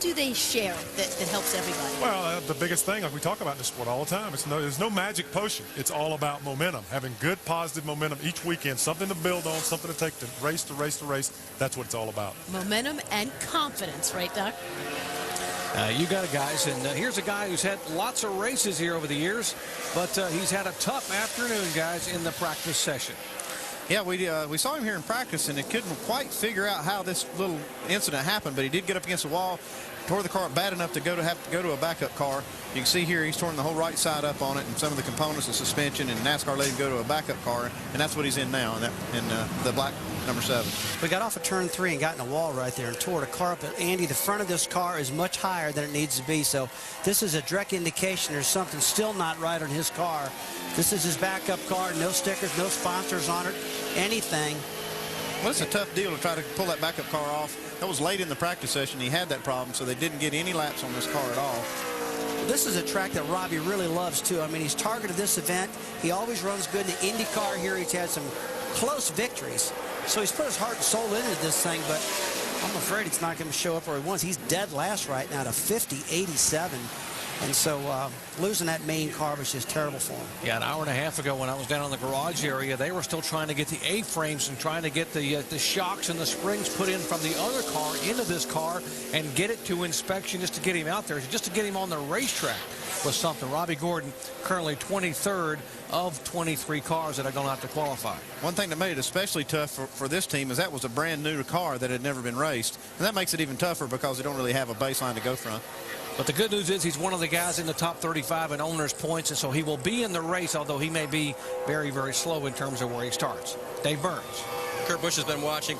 do they share that helps everybody? Well, the biggest thing, like we talk about in the sport all the time, there's no magic potion. It's all about momentum, having good, positive momentum each weekend, something to build on, something to take to race to race to race. That's what it's all about. Momentum and confidence, right, Doc? You got it, guys. And here's a guy who's had lots of races here over the years, but he's had a tough afternoon, guys, in the practice session. Yeah, we saw him here in practice, and it couldn't quite figure out how this little incident happened, but he did get up against the wall, tore the car up bad enough to have to go to a backup car. You can see here he's torn the whole right side up on it, and some of the components of suspension, and NASCAR let him go to a backup car, and that's what he's in now, in the black number 7. We got off of turn 3 and got in a wall right there and tore the car up. But Andy, the front of this car is much higher than it needs to be, so this is a direct indication there's something still not right on his car. This is his backup car, no stickers, no sponsors on it, anything. Well, it's a tough deal to try to pull that backup car off. That was late in the practice session. He had that problem, so they didn't get any laps on this car at all. This is a track that Robby really loves, too. I mean, he's targeted this event. He always runs good in the IndyCar here. He's had some close victories. So he's put his heart and soul into this thing, but I'm afraid it's not going to show up where he wants. He's dead last right now to 50.87. And so losing that main car was just terrible for him. Yeah, an hour and a half ago when I was down in the garage area, they were still trying to get the A-frames and trying to get the shocks and the springs put in from the other car into this car and get it to inspection just to get him out there, just to get him on the racetrack was something. Robby Gordon currently 23rd of 23 cars that are going to have to qualify. One thing that made it especially tough for this team is that was a brand new car that had never been raced, and that makes it even tougher because they don't really have a baseline to go from. But the good news is he's one of the guys in the top 35 in owners' points, and so he will be in the race, although he may be very, very slow in terms of where he starts. Dave Burns. Kurt Busch has been watching